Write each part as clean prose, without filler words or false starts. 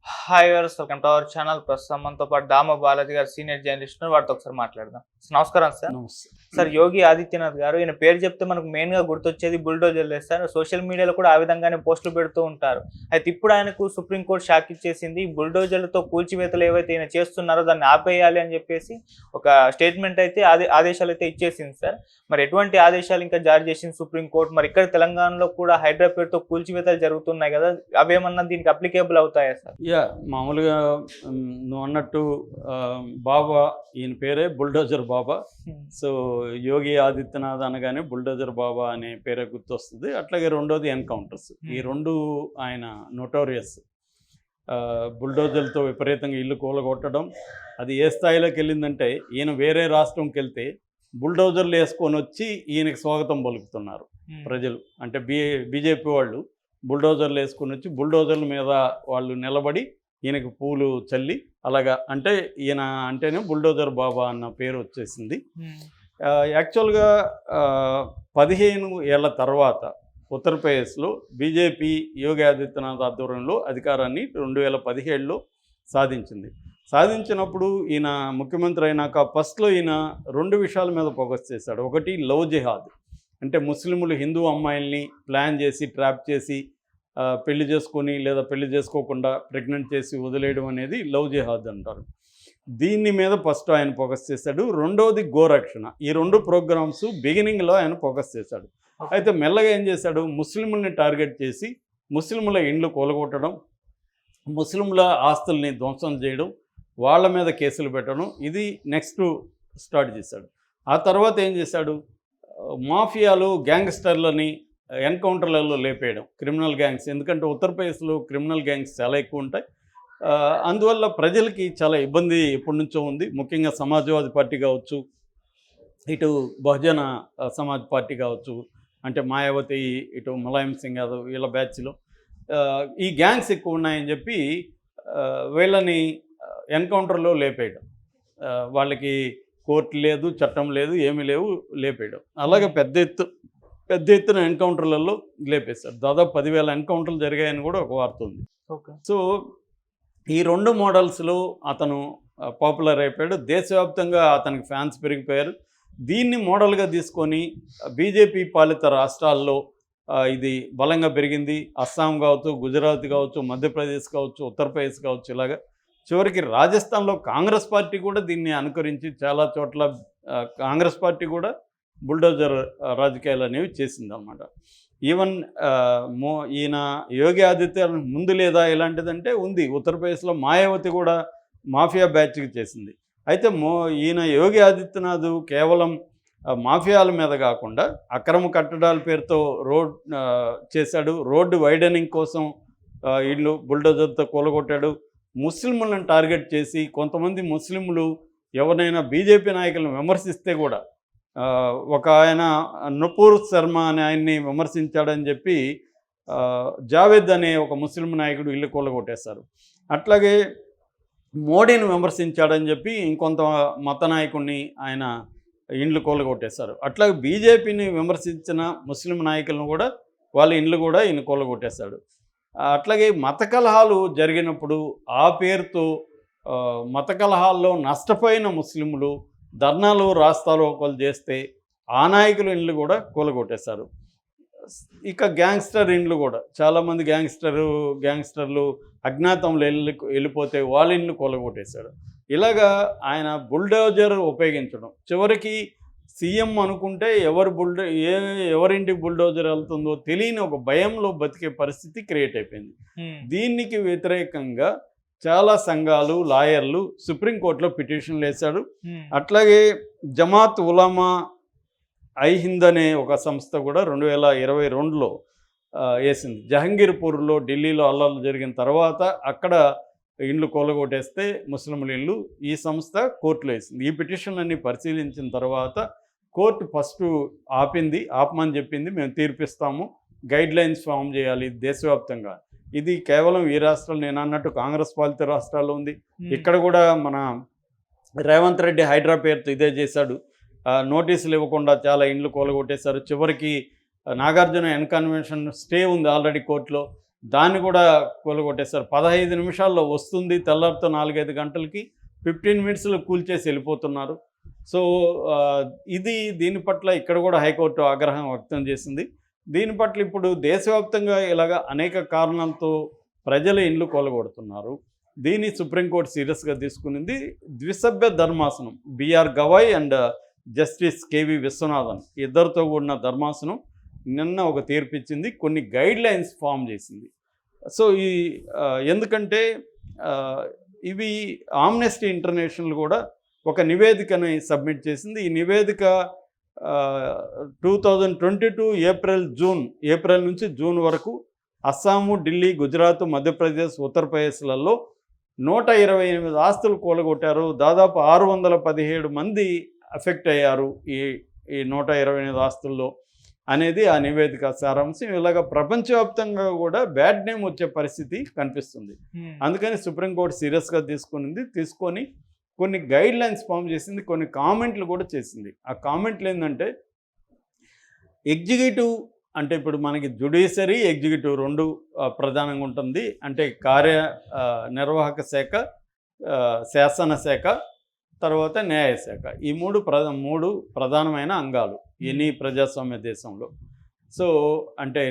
Hi viewers, welcome to our channel. ప్రస్తుతం మనతో పాటు దామ బాలాజీ గారు సీనియర్ జర్నలిస్ట్ ఉన్నారు. వారితో ఒకసారి మాట్లాడదాం. నమస్కారం సార్. నమస్తే. సార్, యోగి ఆదిత్యనాథ్ గారు, ఈయన పేరు చెప్తే మనకు మెయిన్గా గుర్తొచ్చేది బుల్డోజర్లే సార్. సోషల్ మీడియాలో కూడా ఆ విధంగానే పోస్టులు పెడుతూ ఉంటారు. అయితే ఇప్పుడు ఆయనకు సుప్రీంకోర్టు షాక్ ఇచ్చేసింది. బుల్డోజర్లతో కూల్చివేతలు ఏవైతే ఈయన చేస్తున్నారో దాన్ని ఆపేయాలి అని చెప్పేసి ఒక స్టేట్మెంట్ అయితే ఆదేశాలు అయితే ఇచ్చేసింది సార్. మరి ఎటువంటి ఆదేశాలు ఇంకా జారీ చేసింది సుప్రీంకోర్టు? మరి ఇక్కడ తెలంగాణలో కూడా హైడ్రా పేరుతో కూల్చివేతలు జరుగుతున్నాయి కదా, అవేమన్నా దీనికి అప్లికేబుల్ అవుతాయా సార్? మామూలుగా నువ్వు అన్నట్టు బాబా, ఈయన పేరే బుల్డోజర్ బాబా. సో యోగి ఆదిత్యనాథ్ అనగానే బుల్డోజర్ బాబా అనే పేరే గుర్తొస్తుంది. అట్లాగే రెండోది ఎన్కౌంటర్స్. ఈ రెండు ఆయన నోటోరియస్. బుల్డోజర్లతో విపరీతంగా ఇల్లు కూలగొట్టడం. అది ఏ స్థాయిలోకి వెళ్ళిందంటే, ఈయన వేరే రాష్ట్రంకి వెళ్తే బుల్డోజర్లు వేసుకొని వచ్చి ఈయనకి స్వాగతం పలుకుతున్నారు ప్రజలు. అంటే బీజేపీ వాళ్ళు బుల్డోజర్లు వేసుకొని వచ్చి బుల్డోజర్ల మీద వాళ్ళు నిలబడి ఈయనకు పూలు చల్లి అలాగా. అంటే ఈయన అంటేనే బుల్డోజర్ బాబా అన్న పేరు వచ్చేసింది. యాక్చువల్గా 15 ఏళ్ల తర్వాత ఉత్తరప్రదేశ్లో బీజేపీ యోగి ఆదిత్యనాథ్ ఆధ్వర్యంలో అధికారాన్ని 2017లో సాధించింది. సాధించినప్పుడు ఈయన ముఖ్యమంత్రి అయినాక ఫస్ట్లో ఈయన 2 విషయాల మీద ఫోకస్ చేశాడు. ఒకటి లవ్ జిహాద్, అంటే ముస్లింలు హిందూ అమ్మాయిల్ని ప్లాన్ చేసి ట్రాప్ చేసి పెళ్లి చేసుకొని లేదా పెళ్లి చేసుకోకుండా ప్రెగ్నెంట్ చేసి వదిలేయడం అనేది లవ్ జిహాద్ అంటారు. దీని మీద ఫస్ట్ ఆయన ఫోకస్ చేశాడు. రెండవది గోరక్షణ. ఈ 2 ప్రోగ్రామ్స్ బిగినింగ్లో ఆయన ఫోకస్ చేశాడు. అయితే మెల్లగా ఏం చేశాడు, ముస్లింలని టార్గెట్ చేసి ముస్లింల ఇండ్లు కూలగొట్టడం, ముస్లింల ఆస్తుల్ని ధ్వంసం చేయడం, వాళ్ళ మీద కేసులు పెట్టడం, ఇది నెక్స్ట్ స్టార్ట్ చేశాడు. ఆ తర్వాత ఏం చేశాడు, మాఫియాలు గ్యాంగ్స్టర్లని ఎన్కౌంటర్లలో లేపేయడం, క్రిమినల్ గ్యాంగ్స్. ఎందుకంటే ఉత్తరప్రదేశ్లో క్రిమినల్ గ్యాంగ్స్ చాలా ఎక్కువ ఉంటాయి. అందువల్ల ప్రజలకి చాలా ఇబ్బంది ఎప్పటి నుంచో ఉంది. ముఖ్యంగా సమాజ్వాదీ పార్టీ కావచ్చు, ఇటు బహుజన సమాజ్ పార్టీ కావచ్చు, అంటే మాయావతి, ఇటు ములాయం సింగ్ యాదవ్, వీళ్ళ బ్యాచ్లో ఈ గ్యాంగ్స్ ఎక్కువ ఉన్నాయని చెప్పి వీళ్ళని ఎన్కౌంటర్లో లేపేయడం. వాళ్ళకి కోర్టు లేదు, చట్టం లేదు, ఏమీ లేవు, లేపేయడం. అలాగే పెద్ద ఎత్తున ఎన్కౌంటర్లలో లేపేశారు. దాదాపు 10,000 ఎన్కౌంటర్లు జరిగాయని కూడా ఒక వార్త ఉంది. సో ఈ 2 మోడల్స్లో అతను పాపులర్ అయిపోయాడు. దేశవ్యాప్తంగా అతనికి ఫ్యాన్స్ పెరిగిపోయారు. దీన్ని మోడల్గా తీసుకొని బీజేపీ పాలిత రాష్ట్రాల్లో ఇది బలంగా పెరిగింది. అస్సాం కావచ్చు, గుజరాత్ కావచ్చు, మధ్యప్రదేశ్ కావచ్చు, ఉత్తరప్రదేశ్ కావచ్చు, ఇలాగా చివరికి రాజస్థాన్లో కాంగ్రెస్ పార్టీ కూడా దీన్ని అనుకరించి చాలా చోట్ల కాంగ్రెస్ పార్టీ కూడా బుల్డోజర్ రాజకీయాలు అనేవి చేసిందన్నమాట. ఈవెన్ ఈయన యోగి ఆదిత్యనాథ్ ముందు లేదా ఇలాంటిదంటే ఉంది. ఉత్తరప్రదేశ్లో మాయావతి కూడా మాఫియా బ్యాచ్కి చేసింది. అయితే ఈయన యోగి ఆదిత్యనాథ్ కేవలం మాఫియాల మీద కాకుండా అక్రమ కట్టడాల పేరుతో చేశాడు. రోడ్డు వైడనింగ్ కోసం ఇల్లు బుల్డోజర్తో కూలగొట్టాడు. ముస్లింలను టార్గెట్ చేసి కొంతమంది ముస్లింలు ఎవరైనా బీజేపీ నాయకులను విమర్శిస్తే కూడా ఒక ఆయన నుపూర్ శర్మ అనే ఆయన్ని విమర్శించాడని చెప్పి జావేద్ అనే ఒక ముస్లిం నాయకుడు ఇల్లు కూలగొట్టేశారు. అట్లాగే మోడీని విమర్శించాడని చెప్పి ఇంకొంత మత నాయకుడిని ఆయన ఇండ్లు కూలగొట్టేశారు. అట్లాగే బీజేపీని విమర్శించిన ముస్లిం నాయకులను కూడా వాళ్ళ ఇండ్లు కూడా ఈయన కూలగొట్టేశాడు. అట్లాగే మత కలహాలు జరిగినప్పుడు ఆ పేరుతో మత కలహాల్లో నష్టపోయిన ముస్లింలు ధర్నాలు రాస్తారోకోలు చేస్తే ఆ నాయకుల ఇండ్లు కూడా కూలగొట్టేశారు. ఇక గ్యాంగ్స్టర్ ఇండ్లు కూడా చాలామంది గ్యాంగ్స్టర్లు అజ్ఞాతంలో వెళ్ళిపోతే వాళ్ళ ఇండ్లు కూలగొట్టేశాడు. ఇలాగా ఆయన బుల్డోజర్ ఉపయోగించడం, చివరికి సీఎం అనుకుంటే ఎవరింటికి బుల్డోజర్ వెళ్తుందో తెలియని ఒక భయంలో బతికే పరిస్థితి క్రియేట్ అయిపోయింది. దీనికి వ్యతిరేకంగా చాలా సంఘాలు, లాయర్లు సుప్రీంకోర్టులో పిటిషన్లు వేశాడు. అట్లాగే జమాత్ ఉలమా ఐ హింద్ అనే ఒక సంస్థ కూడా 2022లో వేసింది. జహంగీర్పూర్లో ఢిల్లీలో అల్లర్లు జరిగిన తర్వాత అక్కడ ఇండ్లు కూలగొట్టేస్తే ముస్లింల ఇళ్ళు ఈ సంస్థ కోర్టులో వేసింది. ఈ పిటిషన్లన్నీ పరిశీలించిన తర్వాత కోర్టు ఫస్ట్ ఆపమని చెప్పింది. మేము తీర్పిస్తాము, గైడ్ లైన్స్ ఫామ్ చేయాలి దేశవ్యాప్తంగా. ఇది కేవలం ఈ రాష్ట్రాలు, నేను అన్నట్టు కాంగ్రెస్ పాలిత రాష్ట్రాల్లో ఉంది. ఇక్కడ కూడా మన రేవంత్ రెడ్డి హైడ్రా పేరుతో ఇదే చేశాడు. నోటీసులు ఇవ్వకుండా చాలా ఇండ్లు కూలగొట్టేశారు. చివరికి నాగార్జున ఎన్కన్వెన్షన్ స్టే ఉంది ఆల్రెడీ కోర్టులో. దాన్ని కూడా కూలగొట్టేశారు. 15 నిమిషాల్లో వస్తుంది, తెల్లారితో 4-5 గంటలకి 15 మినిట్స్లో కూల్చేసి వెళ్ళిపోతున్నారు. సో ఇది దీని పట్ల ఇక్కడ కూడా హైకోర్టు ఆగ్రహం వ్యక్తం చేసింది. దీని పట్ల ఇప్పుడు దేశవ్యాప్తంగా ఇలాగ అనేక కారణాలతో ప్రజల ఇండ్లు కూలగొడుతున్నారు. దీన్ని సుప్రీంకోర్టు సీరియస్గా తీసుకునింది. ద్విసభ్య ధర్మాసనం BR Gavai and justice KV Viswanathan ఇద్దరితో కూడిన ధర్మాసనం నిన్న ఒక తీర్పు ఇచ్చింది. కొన్ని గైడ్ లైన్స్ ఫామ్ చేసింది. సో ఈ ఎందుకంటే ఇవి ఆమ్నెస్టీ ఇంటర్నేషనల్ కూడా ఒక నివేదికని సబ్మిట్ చేసింది. ఈ నివేదిక 2022 ఏప్రిల్ నుంచి జూన్ వరకు అస్సాము, ఢిల్లీ, గుజరాత్, మధ్యప్రదేశ్, ఉత్తరప్రదేశ్లలో 128 ఆస్తులు కూలగొట్టారు. దాదాపు 617 మంది అఫెక్ట్ అయ్యారు ఈ 128 ఆస్తుల్లో అనేది ఆ నివేదిక సారాంశం. ఇలాగ ప్రపంచవ్యాప్తంగా కూడా బ్యాడ్ నేమ్ వచ్చే పరిస్థితి కనిపిస్తుంది. అందుకని సుప్రీంకోర్టు సీరియస్గా తీసుకొని కొన్ని గైడ్ లైన్స్ ఫామ్ చేసింది, కొన్ని కామెంట్లు కూడా చేసింది. ఆ కామెంట్లు ఏంటంటే ఎగ్జిక్యూటివ్ అంటే ఇప్పుడు మనకి జ్యుడిషియరీ, ఎగ్జిక్యూటివ్ రెండు ప్రధానంగా ఉంటుంది. అంటే నిర్వాహక శాఖ, శాసనశాఖ, తర్వాత న్యాయశాఖ. ఈ మూడు ప్రధానమైన అంగాలు ఎనీ ప్రజాస్వామ్య దేశంలో. సో అంటే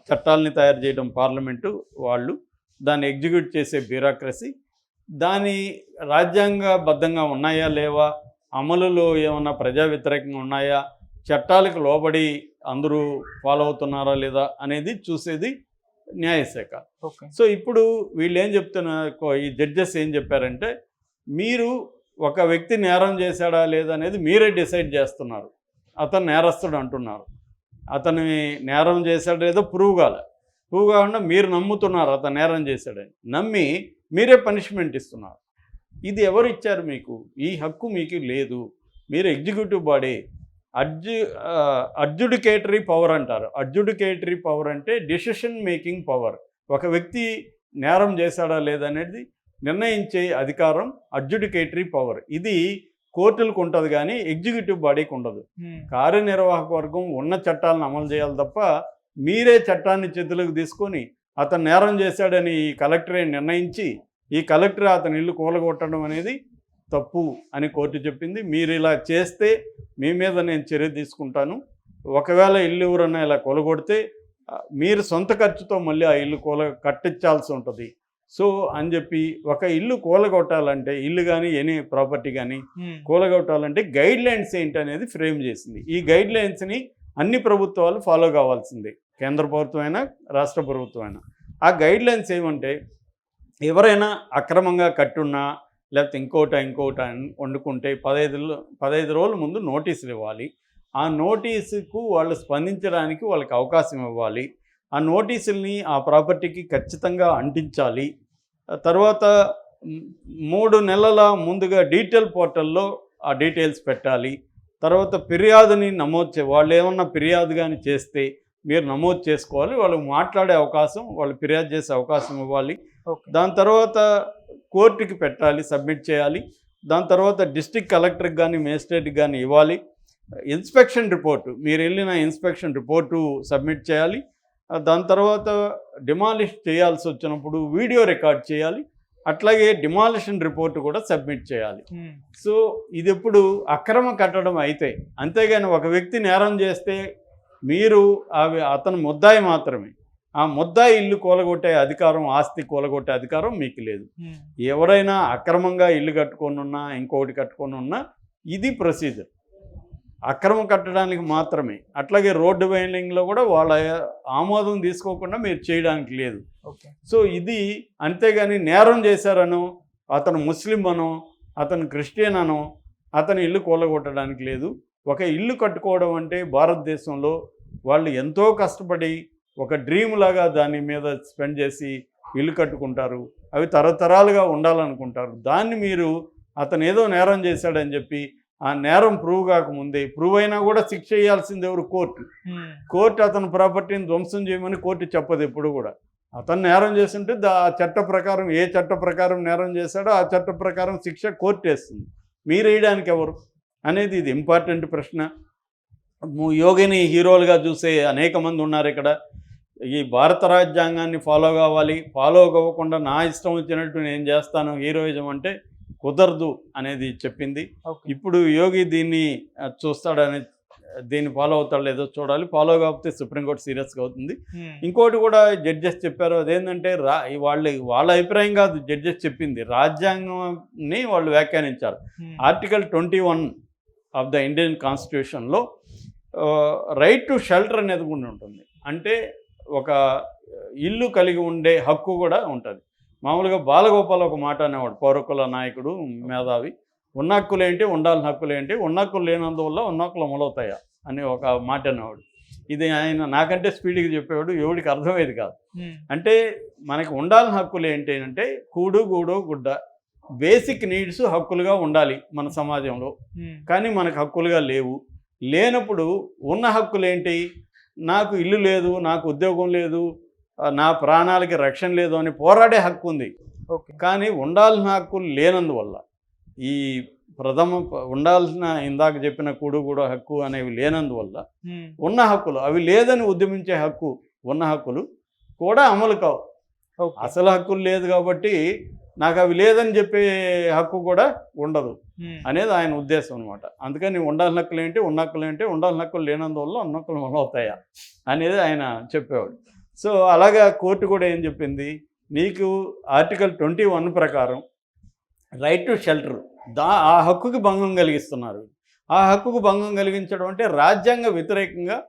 చట్టాలని తయారు చేయడం పార్లమెంటు వాళ్ళు, దాన్ని ఎగ్జిక్యూట్ చేసే బ్యూరోక్రసీ, దాని రాజ్యాంగబద్ధంగా ఉన్నాయా లేవా, అమలులో ఏమన్నా ప్రజా వ్యతిరేకంగా ఉన్నాయా, చట్టాలకు లోబడి అందరూ ఫాలో అవుతున్నారా లేదా అనేది చూసేది న్యాయశాఖ. సో ఇప్పుడు వీళ్ళు ఏం చెప్తున్నారు, ఈ జడ్జెస్ ఏం చెప్పారంటే, మీరు ఒక వ్యక్తి నేరం చేశాడా లేదా అనేది మీరే డిసైడ్ చేస్తున్నారు. అతను నేరస్తుడు అంటున్నారు. అతని నేరం చేశాడా లేదో ప్రూవ్ కాకుండా మీరు నమ్ముతున్నారు అతను నేరం చేశాడని. నమ్మి మీరే పనిష్మెంట్ ఇస్తున్నారు. ఇది ఎవరు ఇచ్చారు మీకు? ఈ హక్కు మీకు లేదు. మీరు ఎగ్జిక్యూటివ్ బాడీ. అడ్జుడికేటరీ పవర్ అంటారు. అడ్జుడికేటరీ పవర్ అంటే డెసిషన్ మేకింగ్ పవర్. ఒక వ్యక్తి నేరం చేశాడా లేదనేది నిర్ణయించే అధికారం అడ్జుడికేటరీ పవర్. ఇది కోర్టులకు ఉంటుంది కానీ ఎగ్జిక్యూటివ్ బాడీకి ఉండదు. కార్యనిర్వాహక వర్గం ఉన్న చట్టాలను అమలు చేయాలి తప్ప మీరే చట్టాన్ని చేతులకు తీసుకొని అతను నేరం చేశాడని ఈ కలెక్టరే నిర్ణయించి ఈ కలెక్టర్ అతని ఇల్లు కూలగొట్టడం అనేది తప్పు అని కోర్టు చెప్పింది. మీరు ఇలా చేస్తే మీ మీద నేను చర్య తీసుకుంటాను. ఒకవేళ ఇల్లు ఎవరన్నా ఇలా కూలగొడితే మీరు సొంత ఖర్చుతో మళ్ళీ ఆ ఇల్లు కట్టించాల్సి ఉంటుంది. సో అని చెప్పి ఒక ఇల్లు కూలగొట్టాలంటే, ఇల్లు కానీ ఎనీ ప్రాపర్టీ కానీ కూలగొట్టాలంటే గైడ్ లైన్స్ ఏంటి అనేది ఫ్రేమ్ చేసింది. ఈ గైడ్ లైన్స్ని అన్ని ప్రభుత్వాలు ఫాలో కావాల్సిందే, కేంద్ర ప్రభుత్వం అయినా రాష్ట్ర ప్రభుత్వం అయినా. ఆ గైడ్ లైన్స్ ఏమంటే, ఎవరైనా అక్రమంగా కట్టున్నా లేకపోతే ఇంకోట వండుకుంటే 15 రోజుల ముందు నోటీసులు ఇవ్వాలి. ఆ నోటీసుకు వాళ్ళు స్పందించడానికి వాళ్ళకి అవకాశం ఇవ్వాలి. ఆ నోటీసుల్ని ఆ ప్రాపర్టీకి ఖచ్చితంగా అంటించాలి. తర్వాత 3 నెలల ముందుగా డీటెయిల్ పోర్టల్లో ఆ డీటెయిల్స్ పెట్టాలి. తర్వాత ఫిర్యాదుని వాళ్ళు ఏమన్నా ఫిర్యాదు కానీ చేస్తే మీరు నమోదు చేసుకోవాలి. వాళ్ళకి మాట్లాడే అవకాశం, వాళ్ళు ఫిర్యాదు చేసే అవకాశం ఇవ్వాలి. దాని తర్వాత కోర్టుకి పెట్టాలి, సబ్మిట్ చేయాలి. దాని తర్వాత డిస్ట్రిక్ట్ కలెక్టర్కి కానీ మేజిస్ట్రేట్కి కానీ ఇవ్వాలి. ఇన్స్పెక్షన్ రిపోర్టు, మీరు వెళ్ళిన ఇన్స్పెక్షన్ రిపోర్టు సబ్మిట్ చేయాలి. దాని తర్వాత డిమాలిష్ చేయాల్సి వచ్చినప్పుడు వీడియో రికార్డ్ చేయాలి. అట్లాగే డిమాలిషన్ రిపోర్టు కూడా సబ్మిట్ చేయాలి. సో ఇది ఎప్పుడు అక్రమ కట్టడం అయితే, అంతేగాని ఒక వ్యక్తి నేరం చేస్తే మీరు అతను ముద్దాయి మాత్రమే. ఆ ముద్దాయి ఇల్లు కూలగొట్టే అధికారం, ఆస్తి కూలగొట్టే అధికారం మీకు లేదు. ఎవరైనా అక్రమంగా ఇల్లు కట్టుకొని ఉన్నా, ఇంకొకటి కట్టుకొని ఉన్నా, ఇది ప్రొసీజర్ అక్రమం కట్టడానికి మాత్రమే. అట్లాగే రోడ్డు వైండింగ్లో కూడా వాళ్ళ ఆమోదం తీసుకోకుండా మీరు చేయడానికి లేదు. సో ఇది అంతేగాని నేరం చేశారనో, అతను ముస్లిం అనో, అతను క్రిస్టియన్ అనో అతను ఇల్లు కూలగొట్టడానికి లేదు. ఒక ఇల్లు కట్టుకోవడం అంటే భారతదేశంలో వాళ్ళు ఎంతో కష్టపడి ఒక డ్రీమ్ లాగా దాని మీద స్పెండ్ చేసి ఇల్లు కట్టుకుంటారు. అవి తరతరాలుగా ఉండాలనుకుంటారు. దాన్ని మీరు అతను ఏదో నేరం చేశాడని చెప్పి ఆ నేరం ప్రూవ్ కాకముందే, ప్రూవ్ అయినా కూడా శిక్ష చేయాల్సింది ఎవరు? కోర్టు అతని ప్రాపర్టీని ధ్వంసం చేయమని కోర్టు చెప్పదు ఎప్పుడు కూడా. అతను నేరం చేస్తుంటే ఆ చట్ట ప్రకారం, ఏ చట్ట ప్రకారం నేరం చేశాడో ఆ చట్ట ప్రకారం శిక్ష కోర్టు వేస్తుంది. మీరు వేయడానికి ఎవరు అనేది ఇది ఇంపార్టెంట్ ప్రశ్న. యోగిని హీరోలుగా చూసే అనేక మంది ఉన్నారు ఇక్కడ. ఈ భారత రాజ్యాంగాన్ని ఫాలో కావాలి, ఫాలో అవ్వకుండా నా ఇష్టం వచ్చినట్టు నేను చేస్తాను హీరోయిజం అంటే కుదరదు అనేది చెప్పింది. ఓకే. ఇప్పుడు యోగి దీన్ని చూస్తాడని, దీన్ని ఫాలో అవుతాడు లేదో చూడాలి. ఫాలో కాకపోతే సుప్రీంకోర్టు సీరియస్గా అవుతుంది. ఇంకోటి కూడా జడ్జెస్ చెప్పారు, అదేంటంటే వాళ్ళ అభిప్రాయం కాదు జడ్జెస్ చెప్పింది, రాజ్యాంగాన్ని వాళ్ళు వ్యాఖ్యానించారు. ఆర్టికల్ 21 ఆఫ్ ద ఇండియన్ కాన్స్టిట్యూషన్లో రైట్ టు షెల్టర్ అనేది కూడా ఉంటుంది. అంటే ఒక ఇల్లు కలిగి ఉండే హక్కు కూడా ఉంటుంది. మామూలుగా బాలగోపాల్ ఒక మాట అనేవాడు, పౌరకుల నాయకుడు, మేధావి. ఉన్న హక్కులేంటి, ఉండాల్సిన హక్కులేంటి, ఉన్న హక్కులు లేనందువల్ల ఉన్న హక్కులు అమలవుతాయా అని ఒక మాట అనేవాడు. ఇది ఆయన నాకంటే స్పీడ్గా చెప్పేవాడు, ఎవడికి అర్థమయ్యేది కాదు. అంటే మనకి ఉండాల్సిన హక్కులు ఏంటి అంటే కూడు గూడు గుడ్డ, బేసిక్ నీడ్స్ హక్కులుగా ఉండాలి మన సమాజంలో. కానీ మనకు హక్కులుగా లేవు. లేనప్పుడు ఉన్న హక్కులు ఏంటి, నాకు ఇల్లు లేదు, నాకు ఉద్యోగం లేదు, నా ప్రాణాలకి రక్షణ లేదు అని పోరాడే హక్కు ఉంది. ఓకే. కానీ ఉండాల్సిన హక్కులు లేనందువల్ల, ఈ ఉండాల్సిన ఇందాక చెప్పిన కూడు కూడా హక్కు అనేవి లేనందువల్ల ఉన్న హక్కులు, అవి లేదని ఉద్యమించే హక్కు, ఉన్న హక్కులు కూడా అమలు కావు. అసలు హక్కులు లేదు కాబట్టి నాకు అవి లేదని చెప్పే హక్కు కూడా ఉండదు అనేది ఆయన ఉద్దేశం అనమాట. అందుకని ఉండాల్సిన హక్కులు ఏంటి, ఉన్న హక్కులు ఏంటి, ఉండాల్సిన హక్కులు లేనందువల్ల ఉన్న హక్కులు అమలవుతాయా అనేది ఆయన చెప్పేవాడు. సో అలాగా కోర్టు కూడా ఏం చెప్పింది, నీకు ఆర్టికల్ 21 ప్రకారం రైట్ టు షెల్టర్, ఆ హక్కుకి భంగం కలిగిస్తున్నారు. ఆ హక్కుకు భంగం కలిగించడం అంటే రాజ్యాంగ వ్యతిరేకంగా